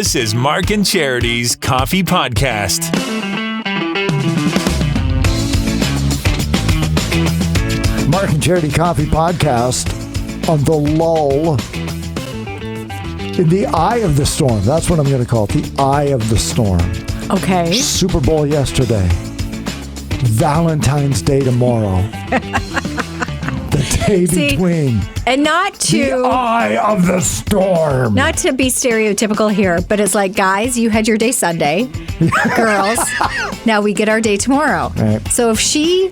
This is Mark and Charity's Coffee Podcast. Mark and Charity Coffee Podcast on the lull in the eye of the storm. That's what I'm going to call it, the eye of the storm. Okay. Super Bowl yesterday. Valentine's Day tomorrow. The day between. And not The to eye of the storm. not to be stereotypical here, but it's like, guys, you had your day Sunday. Girls, now we get our day tomorrow. Right. So if she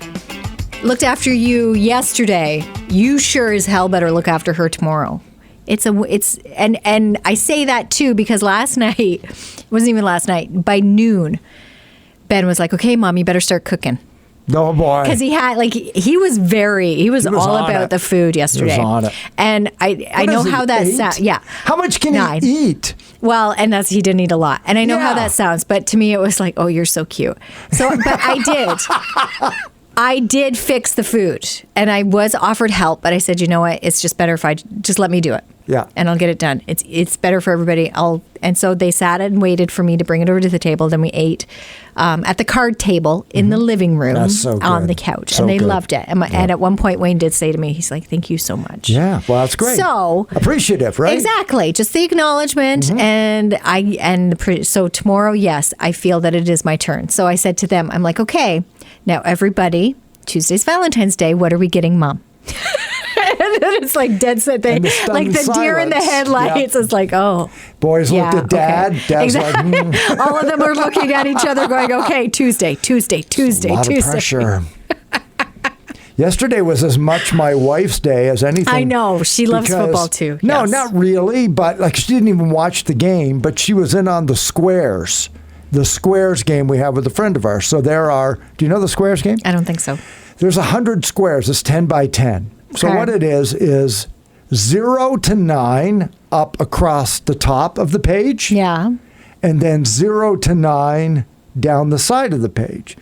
looked after you yesterday, you sure as hell better look after her tomorrow. And I say that too because last night, it wasn't even last night, by noon, Ben was like, okay, Mom, you better start cooking. Oh, boy. Because he was all on about it. the food yesterday. He was on it. And I know how that sounds. Yeah. How much can 9. he eat? Well, and he didn't eat a lot. And I know how Yeah. that sounds, but to me it was like, oh, you're so cute. So, but I did fix the food and I was offered help, but I said, you know what? It's just better if I just let me do it. Yeah. And I'll get it done. It's better for everybody. And so they sat and waited for me to bring it over to the table. Then we ate at the card table in the living room That's so on good. the couch. So and they good. loved it. And at one point, Wayne did say to me, he's like, thank you so much. Yeah, well, that's great. So appreciative, right? Exactly, just the acknowledgement, so tomorrow, yes, I feel that it is my turn. So I said to them, I'm like, okay, now everybody, Tuesday's Valentine's Day. What are we getting, Mom? And then it's like dead set thing, like the deer in the silence. headlights. Yep. It's like, oh. Boys looked at Dad. Okay. Dad's exactly. like, All of them are looking at each other, going, okay, Tuesday. A lot of pressure. Yesterday was as much my wife's day as anything. I know. She loves football too. No, Yes. not really. But like she didn't even watch the game, but she was in on the Squares. The Squares game we have with a friend of ours. So do you know the Squares game? I don't think so. There's 100 squares. It's 10 by 10. So Okay. what it is 0 to 9 up across the top of the page. Yeah. And then 0 to 9 down the side of the page.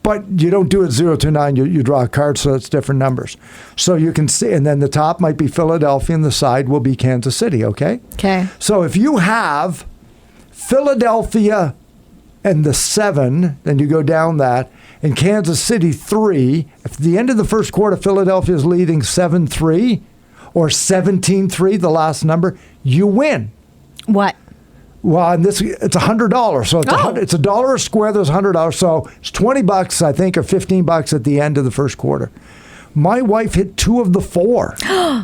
But you don't do it 0 to 9. You draw a card so it's different numbers. So you can see, and then the top might be Philadelphia and the side will be Kansas City, okay? Okay. So if you have Philadelphia and the 7, then you go down that, and Kansas City 3, if at the end of the first quarter Philadelphia is leading 7-3 or 17-3, the last number, you win. What? Well, and it's $100. So it's $1 a square. There's $100. So it's $20, I think, or $15 at the end of the first quarter. My wife hit 2 of the 4.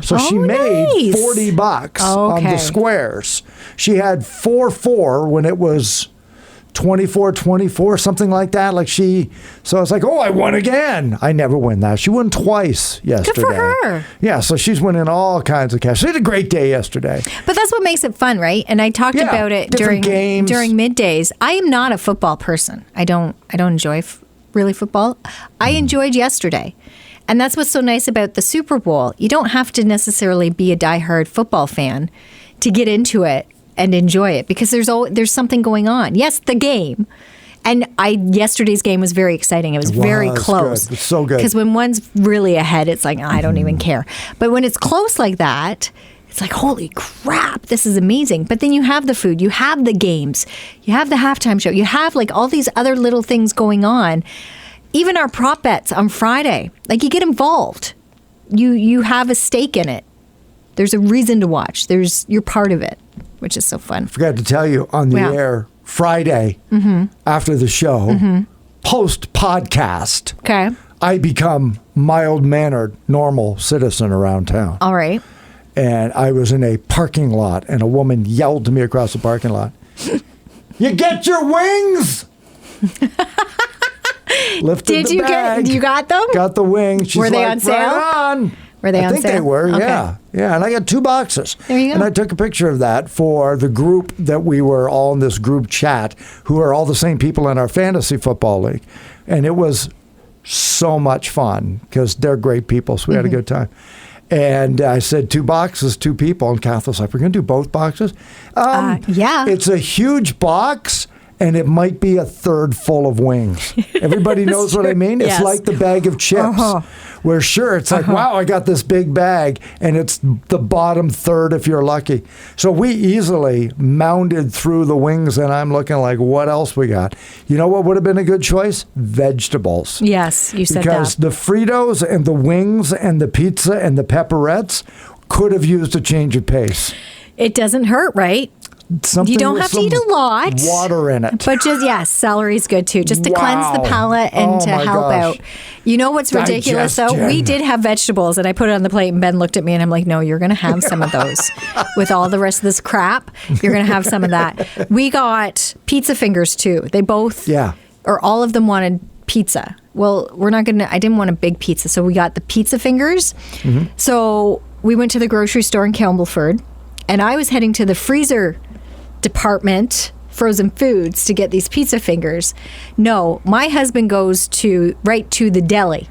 So she made nice. $40 on the Okay. squares. She had 4-4 when it was 24-24, something like that. So I was like, oh, I won again. I never win that. She won twice yesterday. Good for her. Yeah, so she's winning all kinds of cash. She had a great day yesterday. But that's what makes it fun, right? And I talked Yeah, about it different games. during middays. I am not a football person. I don't enjoy really football. I enjoyed yesterday. And that's what's so nice about the Super Bowl. You don't have to necessarily be a diehard football fan to get into it and enjoy it because there's something going on. Yes, the game. And yesterday's game was very exciting. It was very close. Good. It's so good. Because when one's really ahead, it's like, I don't even care. But when it's close like that, it's like, holy crap, this is amazing. But then you have the food, you have the games, you have the halftime show, you have like all these other little things going on. Even our prop bets on Friday, like you get involved. You have a stake in it. There's a reason to watch. You're part of it, which is so fun. Forgot to tell you on the air Friday after the show, post podcast, Okay. I become mild-mannered, normal citizen around town. All right. And I was in a parking lot, and a woman yelled to me across the parking lot, "You get your wings!" Lifted Did the you bag, you got them? Got the wings. She's Were they like, on sale? Right on. Were they I on think they sale? were, Okay. yeah. Yeah, and I got 2 boxes. There you go. And I took a picture of that for the group that we were all in this group chat, who are all the same people in our fantasy football league. And it was so much fun because they're great people, so we had a good time. And I said 2 boxes, 2 people. And Kath was like, we're going to do both boxes? Yeah. It's a huge box, and it might be a third full of wings. Everybody knows what I mean? It's Yes. like the bag of chips. Where sure, it's like, wow, I got this big bag, and it's the bottom third if you're lucky. So we easily mounded through the wings, and I'm looking like, what else we got? You know what would have been a good choice? Vegetables. Yes, you said Because that. the Fritos and the wings and the pizza and the pepperettes could have used a change of pace. It doesn't hurt, right? Something You don't with have to some eat a lot. water in it. But just, yes, celery's good too, just to cleanse the Wow. palate and Oh to my help gosh. out. You know what's ridiculous though? Digestion. We did have vegetables and I put it on the plate and Ben looked at me and I'm like, no, you're going to have some of those. With all the rest of this crap, you're going to have some of that. We got pizza fingers too. They both, or all of them wanted pizza. Well, I didn't want a big pizza, so we got the pizza fingers. Mm-hmm. So we went to the grocery store in Campbellford and I was heading to the freezer department, frozen foods, to get these pizza fingers. No, my husband goes right to the deli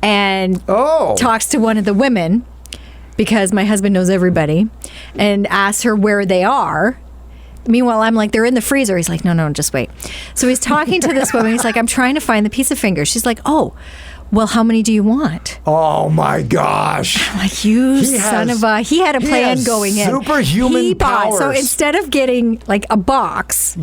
and talks to one of the women, because my husband knows everybody, and asks her where they are. Meanwhile, I'm like, they're in the freezer. He's like, no, just wait. So he's talking to this woman. He's like, I'm trying to find the pizza fingers. She's like, oh, well, how many do you want? Oh my gosh. I'm like, you son of a... He had a plan has going in. superhuman He bought, powers. so instead of getting like a box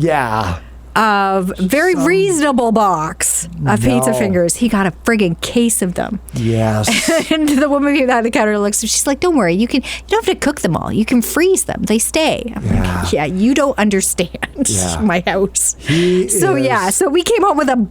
of very reasonable box of pizza fingers, he got a friggin' case of them. Yes. And the woman behind the counter looks, she's like, don't worry, you don't have to cook them all. You can freeze them. They stay. I'm like, yeah, you don't understand my house. So we came home with a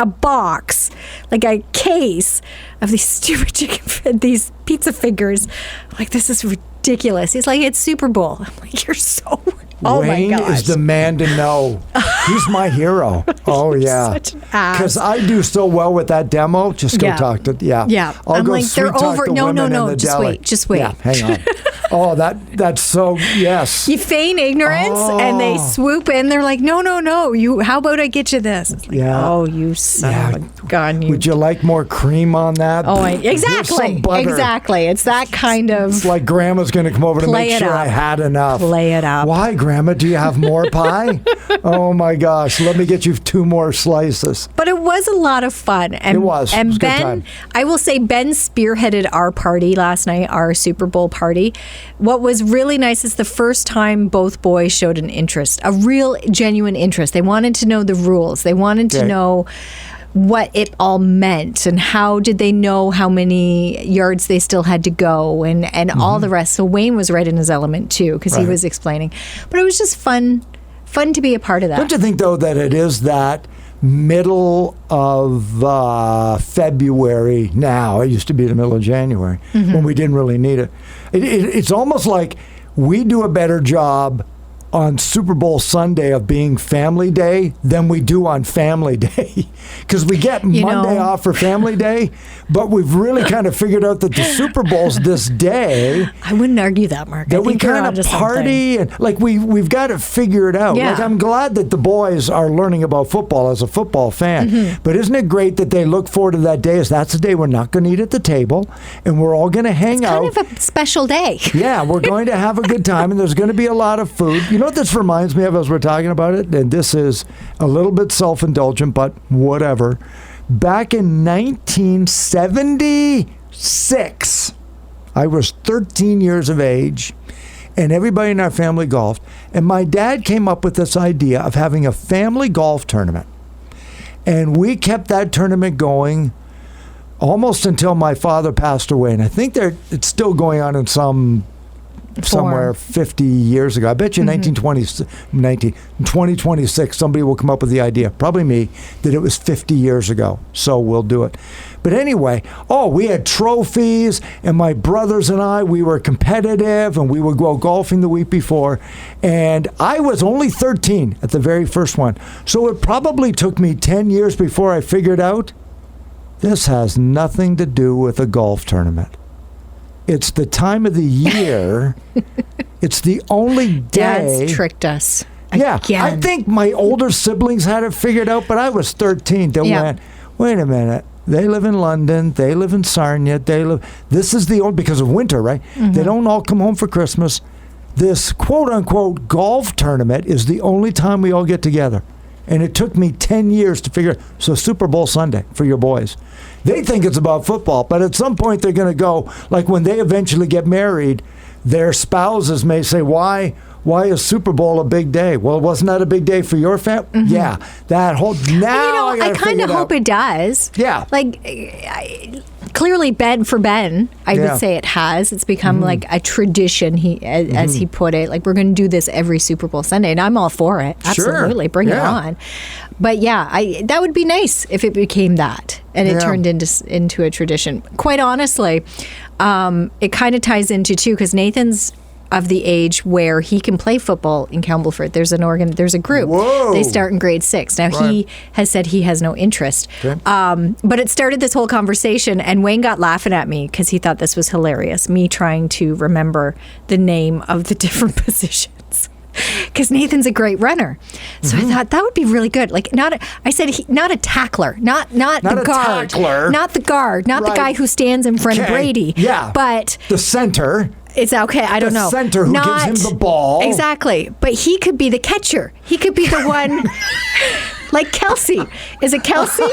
box, like a case of these stupid these pizza fingers. I'm like, this is ridiculous. He's like, it's Super Bowl. I'm like, you're so... Oh Wayne my gosh. is the man to know. He's my hero. Oh yeah, such an ass. Because I do so well with that demo. Just go talk to Yeah. I'll I'm go like, sweet they're talk over. the No, women in the just deli. wait. Just wait. Yeah, hang on. Oh, that's so yes. You feign ignorance and they swoop in. They're like, no. How about I get you this? It's like, oh, you son of a gun. Would you like more cream on that? Oh, Here's some butter. exactly. It's that kind of... It's like Grandma's going to come over to Play make it sure up. I had enough. Play it up. Why, Grandma? Do you have more pie? Oh my gosh. Let me get you 2 more slices. But it was a lot of fun. And, It was. And It was a good Ben, time. I will say, Ben spearheaded our party last night, our Super Bowl party. What was really nice is the first time both boys showed an interest, a real, genuine interest. They wanted to know the rules. They wanted to know what it all meant and how did they know how many yards they still had to go and all the rest. So Wayne was right in his element too, because he was explaining. But it was just fun to be a part of that. Don't you think, though, that it is that middle of February now? It used to be the middle of January when we didn't really need it. It's almost like we do a better job on Super Bowl Sunday of being Family Day than we do on Family Day, because we get Monday off for Family Day, but we've really kind of figured out that the Super Bowl's this day. I wouldn't argue that, Mark. That I we think you're kind onto of something. party and like we've got to figure it out. Yeah. Like, I'm glad that the boys are learning about football as a football fan, but isn't it great that they look forward to that day? As that's the day we're not going to eat at the table and we're all going to hang out. Kind of a special day. Yeah, we're going to have a good time, and there's going to be a lot of food. You know what this reminds me of as we're talking about it? And this is a little bit self-indulgent, but whatever. Back in 1976, I was 13 years of age, and everybody in our family golfed. And my dad came up with this idea of having a family golf tournament. And we kept that tournament going almost until my father passed away. And I think it's still going on in somewhere 50 years ago. I bet you 2026, somebody will come up with the idea, probably me, that it was 50 years ago. So we'll do it. But anyway, we had trophies, and my brothers and I, we were competitive, and we would go golfing the week before. And I was only 13 at the very first one. So it probably took me 10 years before I figured out this has nothing to do with a golf tournament. It's the time of the year. It's the only day. Dad's tricked us. Yeah, Again. I think my older siblings had it figured out, but I was 13. They went, wait a minute. They live in London. They live in Sarnia. This is the only, because of winter, right? They don't all come home for Christmas. This quote-unquote golf tournament is the only time we all get together. And it took me 10 years to figure, so Super Bowl Sunday for your boys. They think it's about football, but at some point they're going to go, like when they eventually get married, their spouses may say, why is Super Bowl a big day? Well, wasn't that a big day for your family? Mm-hmm. Yeah. That whole, now I kind of hope it does. Yeah. Like, clearly, Ben, I would say it has. It's become like a tradition, as he put it. Like, we're going to do this every Super Bowl Sunday, and I'm all for it. Absolutely. Sure. Bring it on. But yeah, that would be nice if it became that and it turned into a tradition. Quite honestly, it kind of ties into, too, because Nathan's of the age where he can play football in Campbellford. There's a group. Whoa. They start in grade 6. Now, he has said he has no interest. Okay. But it started this whole conversation, and Wayne got laughing at me because he thought this was hilarious, me trying to remember the name of the different positions. Because Nathan's a great runner. So I thought that would be really good. Like, not a tackler, not the guard. Tackler. Not the guard, not the guy who stands in front of Brady. Yeah. But the center. It's okay. I don't know. The center who gives him the ball. Exactly. But he could be the catcher. He could be the one, like Kelsey. Is it Kelsey?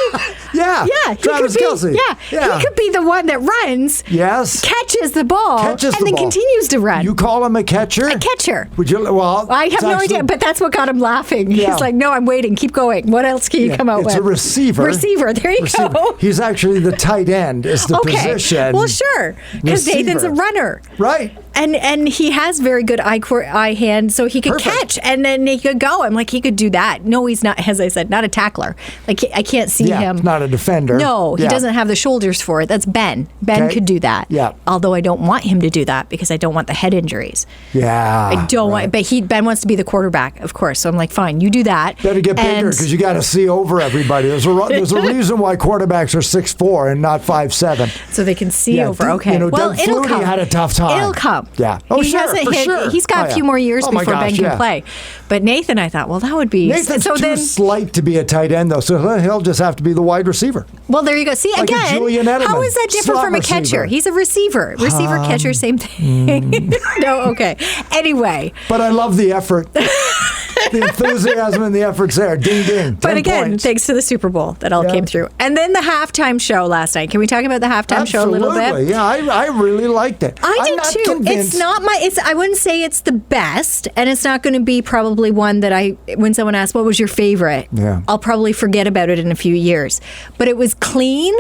Yeah. Yeah. Travis Kelce. Yeah. He could be the one that runs. Yes. Catches the ball. And then ball. continues to run. You call him a catcher? A catcher. Would you? Well, I have no idea, but that's what got him laughing. Yeah. He's like, no, I'm waiting. Keep going. What else can you come out with? It's a receiver. There you go. He's actually the tight end is the position. Well, sure. Because Nathan's a runner. Right. And he has very good eye hand, so he could catch, and then he could go. I'm like, he could do that. No, he's not, as I said, not a tackler. Like, I can't see him. Not a defender. No, he doesn't have the shoulders for it. That's Ben. Ben could do that. Yeah. Although I don't want him to do that because I don't want the head injuries. Yeah. I don't want, but Ben wants to be the quarterback, of course. So I'm like, fine, you do that. Better get bigger because you got to see over everybody. There's a reason why quarterbacks are 6'4" and not 5'7". So they can see over. Okay. Doug it'll Flutie come. had a tough time. It'll come. Yeah. Oh, sure. He's got a few more years before Ben can play. But Nathan, I thought, well, that would be... Nathan's too slight to be a tight end, though, so he'll just have to be the wide receiver. Well, there you go. See, like again, Julian Edelman, how is that different from a catcher? Receiver. He's a receiver. Receiver, catcher, same thing. No, okay. Anyway. But I love the effort. The enthusiasm and the effort's there. Ding, ding. But again, points. Thanks to the Super Bowl that all came through. And then the halftime show last night. Can we talk about the halftime show a little bit? Yeah, I really liked it. I did too. Convinced. It's not I wouldn't say it's the best, and it's not going to be probably one that when someone asks, what was your favorite? Yeah. I'll probably forget about it in a few years. But it was clean,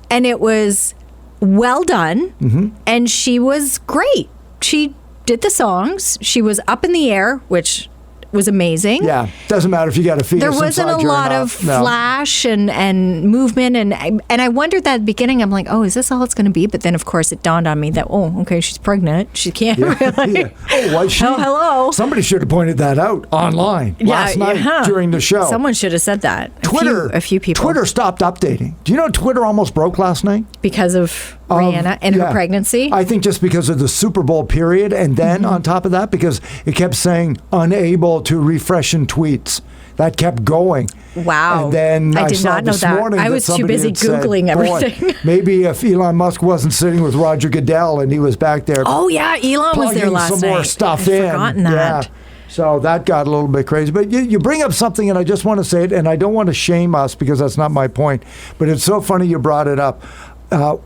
and it was well done, and she was great. She did the songs. She was up in the air, which was amazing. Yeah, doesn't matter if you got a fetus. There wasn't a lot of flash and movement, and I wondered that at the beginning. I'm like, oh, is this all it's going to be? But then, of course, it dawned on me that, okay, she's pregnant. She can't really. Yeah. Oh, was she? Oh, hello. Somebody should have pointed that out online last night during the show. Someone should have said that. Twitter, a few people. Twitter stopped updating. Do you know Twitter almost broke last night? Because of Rihanna and her pregnancy? I think just because of the Super Bowl period, and then on top of that, because it kept saying unable to refresh in tweets. That kept going. Wow. And then I did not know that. I was too busy Googling everything. Maybe if Elon Musk wasn't sitting with Roger Goodell and he was back there. Oh, yeah. Elon was there last night. Plugging some more stuff in. I'd forgotten that. Yeah. So that got a little bit crazy. But you bring up something, and I just want to say it, and I don't want to shame us because that's not my point. But it's so funny you brought it up.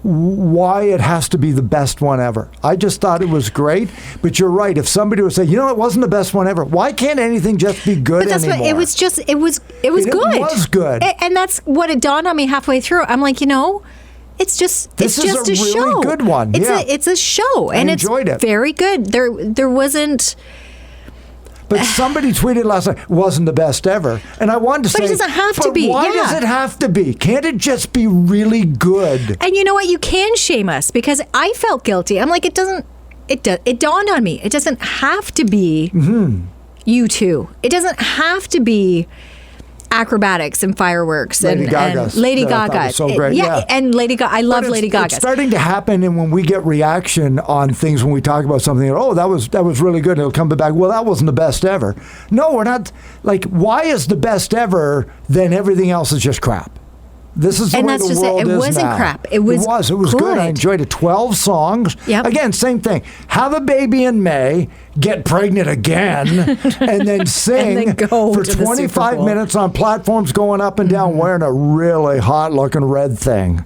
Why it has to be the best one ever. I just thought it was great, but you're right. If somebody would say, it wasn't the best one ever, why can't anything just be good anymore? It was good. It was good. And that's what it dawned on me halfway through. I'm like, it's just a really show. Good one. It's a show, and it's very good. There wasn't. But somebody tweeted last night, wasn't the best ever. And I wanted to say, but it doesn't have to be. Why does it have to be? Can't it just be really good? And you know what? You can shame us because I felt guilty. I'm like, it dawned on me. It doesn't have to be U2. It doesn't have to be acrobatics and fireworks Lady Gaga. So great. Yeah, and Lady Gaga. I love Lady Gaga. It's starting to happen, and when we get reaction on things, when we talk about something, that was really good. It'll come back. Well, that wasn't the best ever. No, we're not. Like, why is the best ever? Then everything else is just crap. This is the And way that's the just it. world It is wasn't now. crap. It was good. I good. enjoyed it. 12 songs. Yep. Again, same thing. Have a baby in May, get pregnant again, and then sing And then go for to the Super 25 Bowl. minutes on platforms going up and down wearing a really hot-looking red thing.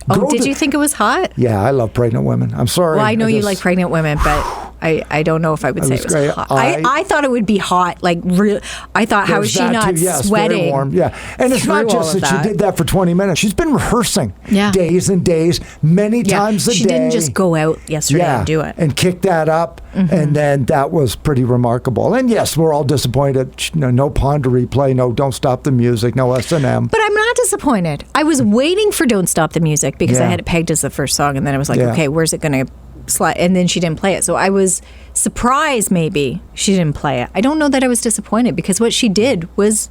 Oh, Go did to- you think it was hot? Yeah, I love pregnant women. I'm sorry. Well, I know you just- like pregnant women, but I don't know if I would say was it was great. hot. I thought it would be hot, like real. I thought, how There's is she that not too. Yes, sweating? Very warm. Yeah, and it's not through all just of that she that. did that for 20 minutes. She's been rehearsing Yeah. days and days, many Yeah, times a day. she didn't just go out yesterday and do it. and kick that up, and then that was pretty remarkable. And yes, we're all disappointed. No Pond to Replay. No, Don't Stop the Music. No S&M. But I'm not disappointed. I was waiting for "Don't Stop the Music" because I Yeah. had it pegged as the first song, and then I was like, Yeah. okay, where's it going to slide? And then she didn't play it, so I was surprised. Maybe she didn't play it. I don't know that I was disappointed because what she did was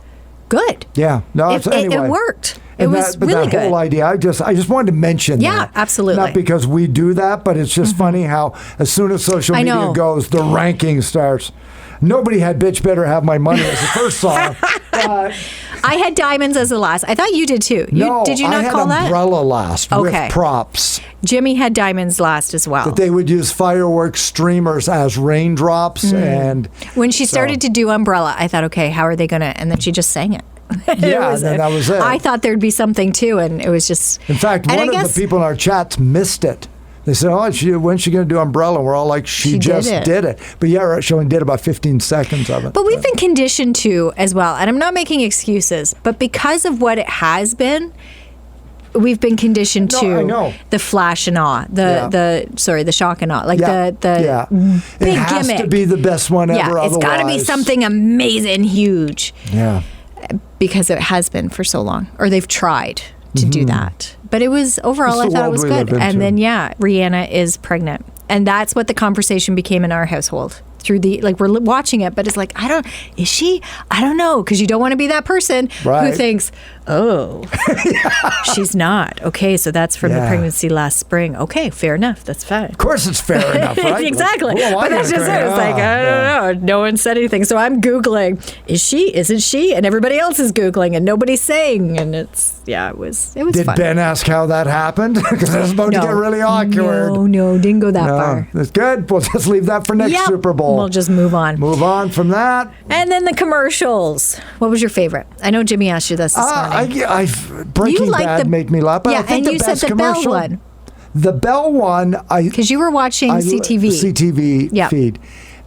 good. Yeah, no, It anyway. worked. It And was but really that good. whole idea, I just wanted to mention Yeah, that. absolutely. Not because we do that, but it's just funny how as soon as social I media know. goes, the ranking starts. Nobody had "Bitch Better Have My Money" as the first song. I had "Diamonds" as the last. I thought you did too. Did you I not had call that? Umbrella last Okay. with props. Jimmy had "Diamonds" last as well. They would use fireworks streamers as raindrops, and When she so- started to do "Umbrella," I thought, okay, how are they gonna? And then she just sang it. Yeah, and then that was it. I thought there'd be something too, and it was just. In fact, and one I of guess, the people in our chats missed it. They said, "Oh, when's she going to do Umbrella?" And we're all like, "She She just did it. did it." But yeah, she only did about 15 seconds of it. But we've been conditioned to as well, and I'm not making excuses, but because of what it has been, we've been conditioned No, to I know. the flash and awe, Yeah. the shock and awe, like yeah, the yeah. big it has gimmick. to be the best one yeah, ever. it's got to be otherwise- something amazing, huge, Yeah. because it has been for so long, or they've tried to do that. But it was overall, It's I the thought it world was we good. live And into. then Rihanna is pregnant, and that's what the conversation became in our household. Through the we're watching it, but it's like is she? I don't know, because you don't want to be that person who Right. thinks, oh, she's not. Okay, so that's from the Yeah. pregnancy last spring. Okay, fair enough. That's fine. Of course, it's fair enough, right? Exactly. Well, But that's just it. It's like, I don't know. No one said anything. So I'm Googling, is she? Isn't she? And everybody else is Googling and nobody's saying. And it was Did fun. Ben ask how that happened? Because that's about to get really awkward. No, didn't go that No, far. that's good. We'll just leave that for next Yep. Super Bowl. We'll just move on. Move on from that. And then the commercials. What was your favorite? I know Jimmy asked you this morning. Breaking like Bad the- made me laugh. But yeah, I think and the you said best the Bell commercial, one. The Bell one, Because you were watching CTV. CTV Yeah. feed.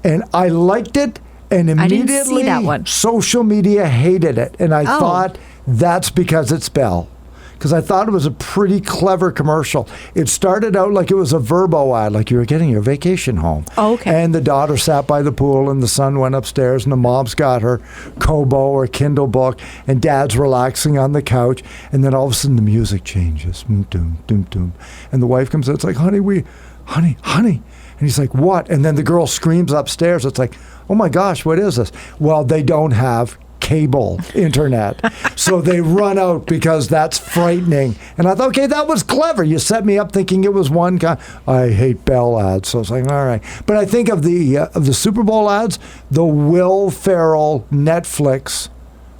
And I liked it, and I immediately didn't see that one. social media hated it. And I Oh. thought that's because it's Bell. Because I thought it was a pretty clever commercial. It started out like it was a Verbo ad, like you were getting your vacation home. Oh, okay. And the daughter sat by the pool, and the son went upstairs, and the mom's got her Kobo or Kindle book, and dad's relaxing on the couch. And then all of a sudden, the music changes. Doom, doom, doom. And the wife comes in, it's like, honey. And he's like, what? And then the girl screams upstairs. It's like, oh my gosh, what is this? Well, they don't have cable internet. So they run out because that's frightening. And I thought, okay, that was clever. You set me up thinking it was one kind. I hate Bell ads. So it's like, all right. But I think of the Super Bowl ads, the Will Ferrell Netflix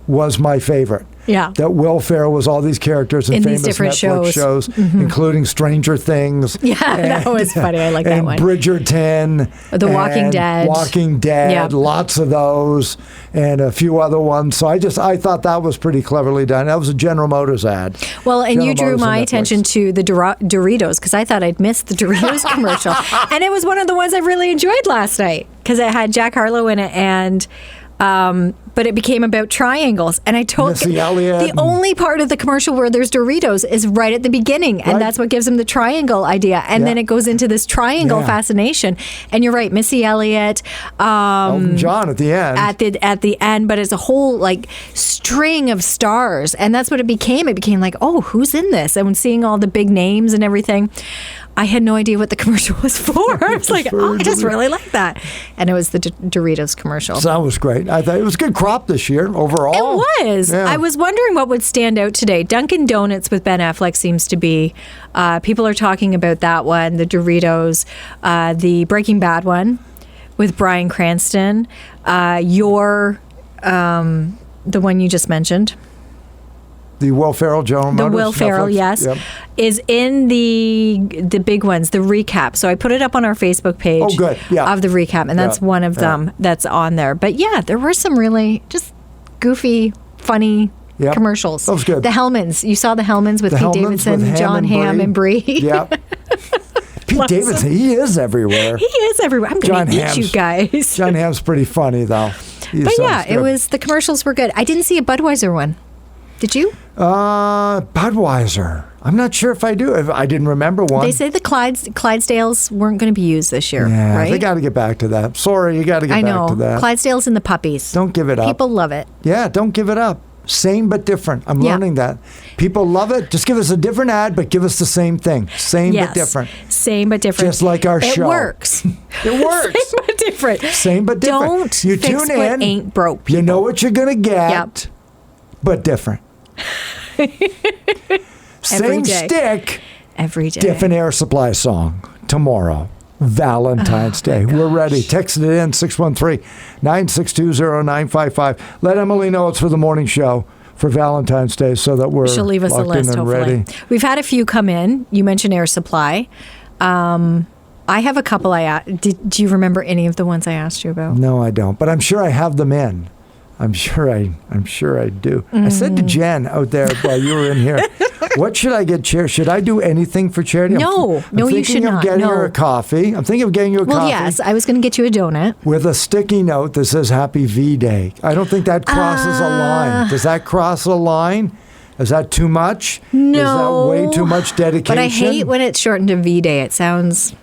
was my favorite. Yeah. That Will Ferrell was all these characters in In famous these different Netflix shows. including Stranger Things. Yeah, that was funny. I like that and one. Bridgerton. The Walking and Dead. Walking Dead. Yeah. Lots of those, and a few other ones. So I thought that was pretty cleverly done. That was a General Motors ad. Well, and you General drew Motors my and Netflix. attention to the Doritos because I thought I'd missed the Doritos commercial. And it was one of the ones I really enjoyed last night because it had Jack Harlow in it and but it became about triangles. And I told Missy Elliott the and- only part of the commercial where there's Doritos is right at the beginning. And Right. that's what gives him the triangle idea. And Yeah. then it goes into this triangle Yeah. fascination. And you're right, Missy Elliott. Elton John at the end. At the end, but as a whole like string of stars, and that's what it became. It became like, oh, who's in this? And when seeing all the big names and everything, I had no idea what the commercial was for. I was like, oh, I just really like that, and it was the Doritos commercial. So that was great. I thought it was a good crop this year overall. It was. Yeah. I was wondering what would stand out today. Dunkin' Donuts with Ben Affleck seems to be. People are talking about that one. The Doritos, the Breaking Bad one with Bryan Cranston. The one you just mentioned. The Will Ferrell, General The Motors. Will Ferrell, Netflix? yes, Yep. is in the big ones, the recap. So I put it up on our Facebook page. Oh, good. Yeah. Of the recap, and that's Yeah. one of them that's on there. But yeah, there were some really just goofy, funny Yep. commercials. That was good. The Hellmans. You saw the Hellmans with The Pete Hellmans Davidson, with John Hamm, and Brie. Yep. Pete Davidson, he is everywhere. He is everywhere. I'm going John to eat Hamm's- you guys. John Hamm's pretty funny, though. He But sounds yeah, it good. was, the commercials were good. I didn't see a Budweiser one. Did you? Budweiser. I'm not sure if I do. I didn't remember one. They say the Clydesdales weren't going to be used this year, yeah, right? they got to get back to that. Sorry, you got to get I back know. to that. Clydesdales and the puppies. Don't give it up. People love it. Yeah, don't give it up. Same but different. I'm Yeah. learning that. People love it. Just give us a different ad, but give us the same thing. Same Yes. but different. Same but different. Just like our show. It works. It works. Same but different. Same but different. Don't You fix tune what in. ain't broke. You know what you're going to get, Yep. but different. Same day. stick, Every day. different air supply song tomorrow. Valentine's Day. We're ready. Text it in 613-962-0955. Let Emily know it's for the morning show for Valentine's Day so that we're She'll leave us a locked in list, and hopefully. ready. We've had a few come in. You mentioned Air Supply. I have a couple do you remember any of the ones I asked you about? No, I don't. But I'm sure I have them in. I'm sure I do. I said to Jen out there while you were in here, what should I get charity? Should I do anything for charity? No, you should I'm not. thinking of getting No. her a coffee. I'm thinking of getting you a Well, coffee. yes, I was going to get you a donut. With a sticky note that says Happy V Day. I don't think that crosses a line. Does that cross a line? Is that too much? No. Is that way too much dedication? But I hate when it's shortened to V-Day. It sounds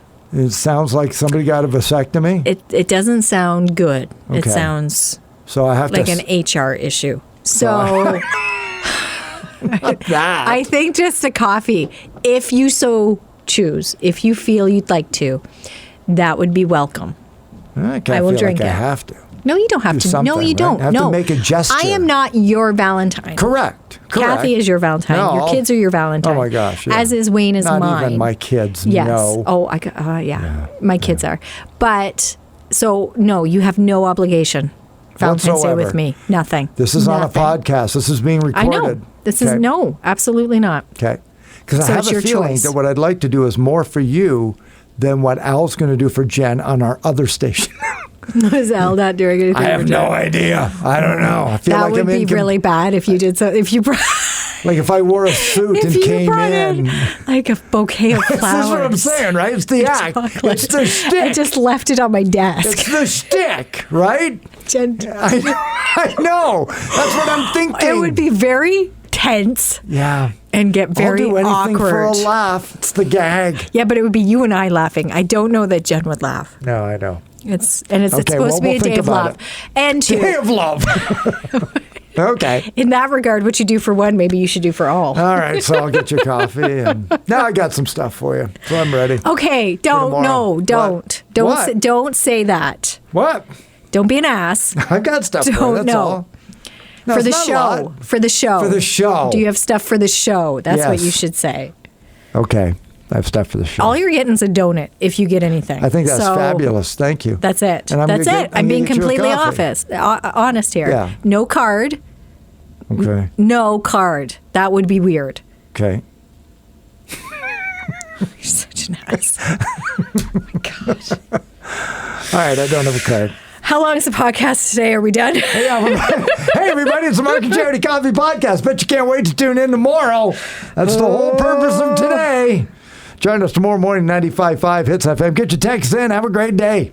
like somebody got a vasectomy. it doesn't sound good. It Okay. sounds So I have like to an HR issue. So that. I think just a coffee, if you so choose, if you feel you'd like to, that would be welcome. I I will feel drink like it. I have to. No, you don't have Do to. No, something, you right? don't. I have to no. make a gesture. I am not your Valentine. Correct. Kathy is your Valentine. No, Your kids are your Valentine. Oh my gosh. Yeah. As is Wayne is Not mine. even my kids. Yes. No. Oh, yeah. My kids are. But so no, you have no obligation. Valentine's Day with Whatsoever. me. Nothing. This is Nothing. on a podcast. This is being I recorded. know. This is Okay? no, absolutely not. Okay. Because So I have it's a your feeling choice. that what I'd like to do is more for you than what Al's going to do for Jen on our other station. Was Al not doing anything? I have with no it? idea. I don't know. I feel That like would I'm be really bad if you did so. If you brought, like if I wore a suit if and you came brought in. like a bouquet of This flowers. is what I'm saying, right? It's the act. chocolate. It's the I stick. just left it on my desk. It's the stick, right? I know. That's what I'm thinking. It would be very tense Yeah. and get very I'll do anything awkward. for a laugh. It's the gag. Yeah, but it would be you and I laughing. I don't know that Jen would laugh. No, I know. It's Okay, supposed well, to be we'll a day think of about love. it. And Day two, of love. Okay. in that regard, what you do for one, maybe you should do for all. All right, so I'll get you coffee, and now I got some stuff for you, so I'm ready. Okay, don't tomorrow. What? don't say that. What? Don't be an ass. I got stuff for you. Don't That's know. all. No, For it's the not a show. lot. For the show. For the show. Do you have stuff for the show? That's what Yes. you should say. Okay, I have stuff for the show. All you're getting is a donut if you get anything. I think that's So, fabulous. Thank you. That's it. And I'm That's gonna it. get- I'm I'm being gonna get you a completely coffee. honest here. Yeah. No card. Okay. No card. That would be weird. Okay. You're such an ass. Oh my gosh. All right, I don't have a card. How long is the podcast today? Are we done? Hey, everybody, it's the Mark and Charity Coffee Podcast. Bet you can't wait to tune in tomorrow. That's the whole purpose of today. Join us tomorrow morning, 95.5 Hits FM. Get your texts in. Have a great day.